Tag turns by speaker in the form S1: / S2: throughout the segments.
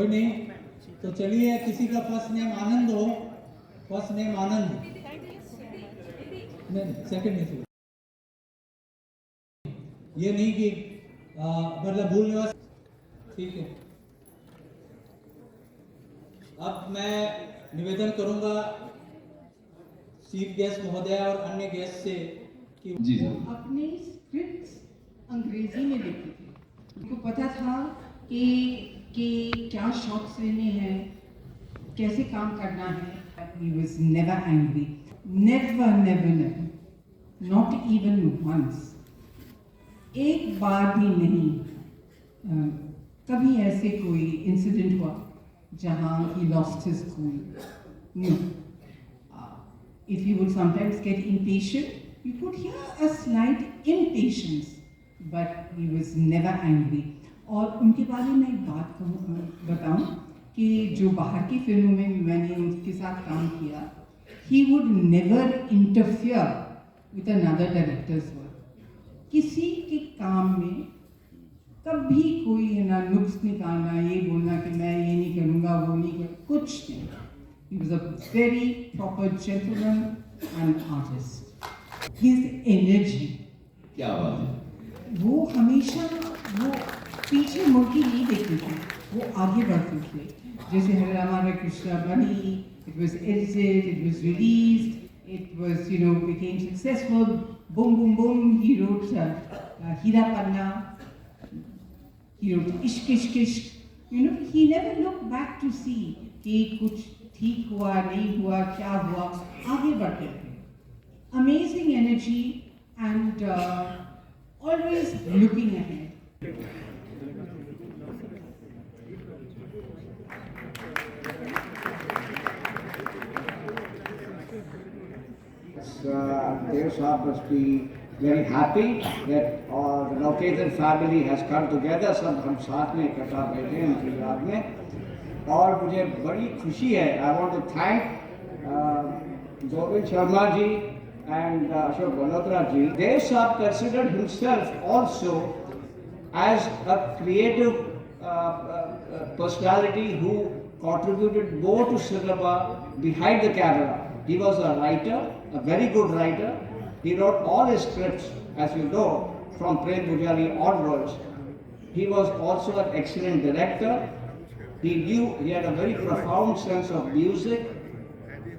S1: कोई नहीं, तो चलिए किसी का फर्स्ट नेम आनंद हो, फर्स्ट नेम आनंद, नहीं सेकंड नहीं, ये नहीं कि मतलब भूलने वाला, ठीक है। अब मैं निवेदन करूंगा चीफ गेस्ट महोदय और अन्य गेस्ट से कि
S2: जी
S3: वो अपने स्क्रिप्ट अंग्रेजी में लिखते थे। उनको पता था कि क्या शॉट्स लेने हैं, कैसे काम करना है। He was never angry, never, never, never, not even once. एक बार भी नहीं कभी ऐसे कोई इंसिडेंट हुआ जहाँ he lost his cool. No. If he would sometimes get impatient, you could hear a slight impatience, but he was never angry. और उनके बारे में एक बात बताऊं कि जो बाहर की फिल्मों में मैंने उनके साथ काम किया, he would never interfere with another director's work. किसी के काम में कभी कोई है ना नुक्स निकालना, ये बोलना कि मैं ये नहीं करूँगा, वो नहीं करूँगा, कुछ नहीं। He was a very proper gentleman and artist. His energy.
S2: क्या बात है।
S3: वो हमेशा वो पीछे मुड़ के नहीं देखते थे, वो आगे बढ़ते थे। जैसे हरे रामा हरे कृष्णा बनी, it was edited, it was released, it was became successful. Boom boom boom. He wrote Hira Panna. He wrote Ishq Ishq Ishq. He never looked back to see कि कुछ ठीक हुआ नहीं हुआ, क्या हुआ, आगे बढ़ते थे। Amazing energy and always looking ahead.
S4: Dev Saab must be very happy that the Nauketan family has come together. सब हम साथ में इकट्ठा बैठे हैं उनकी याद में, और मुझे बड़ी खुशी है। I want to thank Govind Sharma ji and Ashok Malhotra ji. Dev Saab considered himself also as a creative personality who contributed more to cinema behind the camera. He was a writer, a very good writer. He wrote all his scripts, as you know, from Prem Pujari onwards. He was also an excellent director. He had a very profound sense of music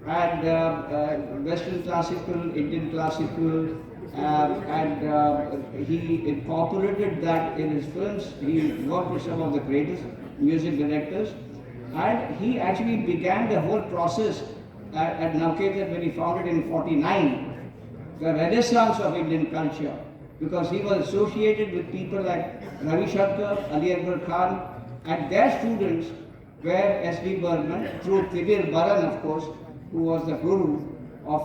S4: and Western classical, Indian classical, and he incorporated that in his films. He worked with some of the greatest music directors, and he actually began the whole process at Nauketan when he founded in '49, the renaissance of Indian culture, because he was associated with people like Ravi Shankar, Ali Akbar Khan, and their students were S.D. Burman, through Kibir Baran, of course, who was the guru of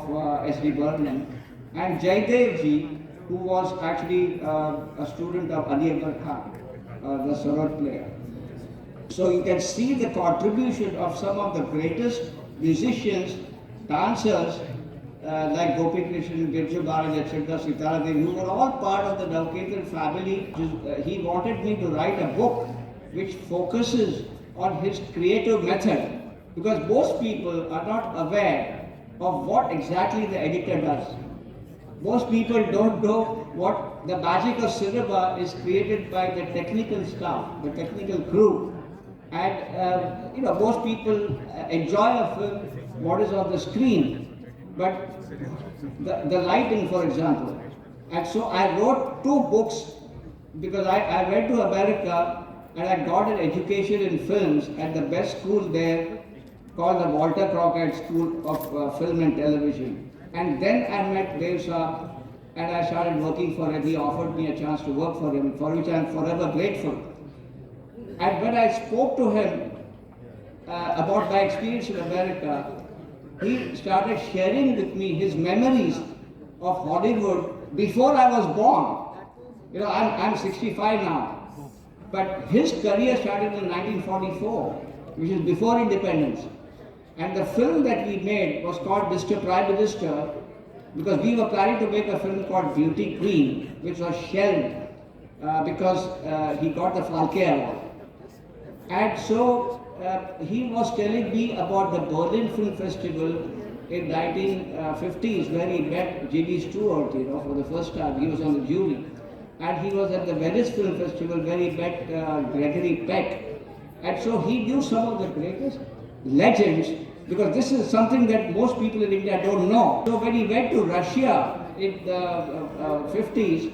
S4: S.D. Burman, and Jaidev ji, who was actually a student of Ali Akbar Khan, the sarod player. So you can see the contribution of some of the greatest musicians, dancers, like Gopi Krishnan, Birju Bharaj, etc., Sitara Devi, who were all part of the Nauketan family. He wanted me to write a book which focuses on his creative method, because most people are not aware of what exactly the editor does. Most people don't know what the magic of cinema is created by the technical staff, the technical crew. And most people enjoy a film, what is on the screen, but the lighting, for example. And so I wrote 2 books because I went to America and I got an education in films at the best school there called the Walter Cronkite School of Film and Television. And then I met Dev Saab and I started working for him. He offered me a chance to work for him, for which I am forever grateful. And when I spoke to him about my experience in America, he started sharing with me his memories of Hollywood before I was born. I'm 65 now. But his career started in 1944, which is before independence. And the film that we made was called Mr. Prime Minister, because we were planning to make a film called Beauty Queen, which was shelved because he got the Falke Award. And so he was telling me about the Berlin Film Festival in 1950s, where he met Jimmy Stewart, for the first time. He was on the jury. And he was at the Venice Film Festival where he met Gregory Peck. And so he knew some of the greatest legends, because this is something that most people in India don't know. So when he went to Russia in the 50s,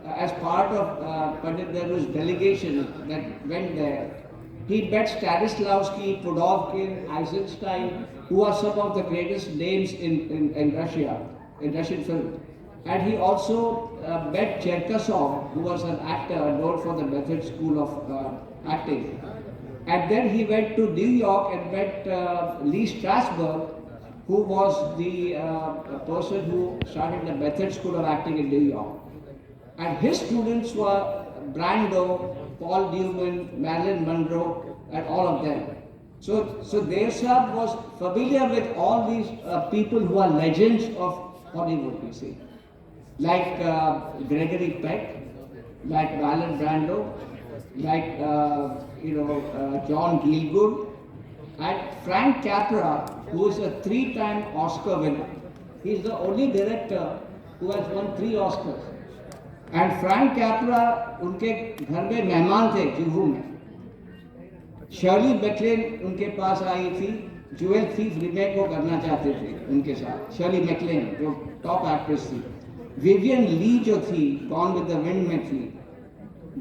S4: as part of Pandit Nehru's delegation that went there, he met Stanislavski, Pudovkin, Eisenstein, who are some of the greatest names in Russia, in Russian film. And he also met Cherkasov, who was an actor known for the Method School of acting. And then he went to New York and met Lee Strasberg, who was the person who started the Method School of Acting in New York. And his students were Brando, Paul Newman, Marilyn Monroe, and all of them. So Dev Sahab was familiar with all these people who are legends of Hollywood, you see. Like Gregory Peck, like Marlon Brando, like John Gielgud, and Frank Capra, who is a 3-time Oscar winner. He is the only director who has won 3 Oscars. And Frank Capra, उनके घर में मेहमान थे जुहू में. Shirley मैक्लेन उनके पास आई थी, jewel thief remake वो करना चाहते थे उनके साथ. शर्ली मैक्लेन जो टॉप एक्ट्रेस थी. विवियन ली जो थी, गॉन विद द विंड में थी,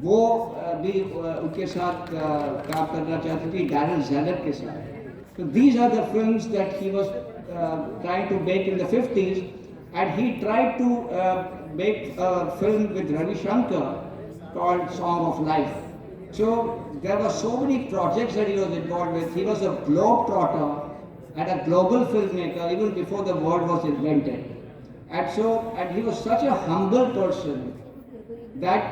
S4: वो भी उनके साथ काम करना चाहती थी, डैरन ज़ेलर के साथ. So these are the films that he was trying to make in the 50s, and he tried to make a film with Ravi Shankar called Song of Life. So there were so many projects that he was involved with. He was a globe-trotter and a global filmmaker even before the word was invented. And he was such a humble person that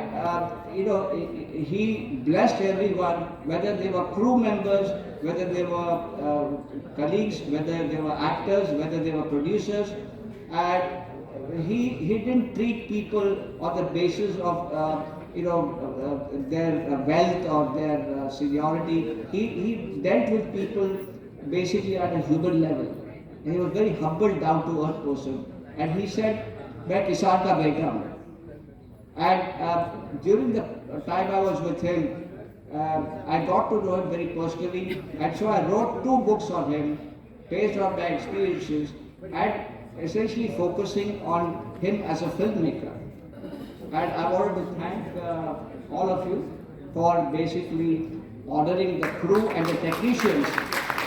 S4: he blessed everyone, whether they were crew members, whether they were colleagues, whether they were actors, whether they were producers, and he didn't treat people on the basis of their wealth or their seniority. He dealt with people basically at a human level, and he was very humble, down-to-earth person. And he said, "मैं किसान का बेटा हूँ." And during the time I was with him, I got to know him very personally, and so I wrote 2 books on him based on my experiences and essentially focusing on him as a filmmaker. And I wanted to thank all of you for basically honoring the crew and the technicians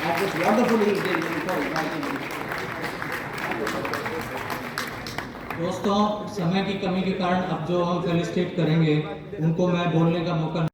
S4: at this wonderful evening for inviting me.
S1: दोस्तों, समय की कमी के कारण अब जो हम felicitate करेंगे उनको मैं बोलने का मौका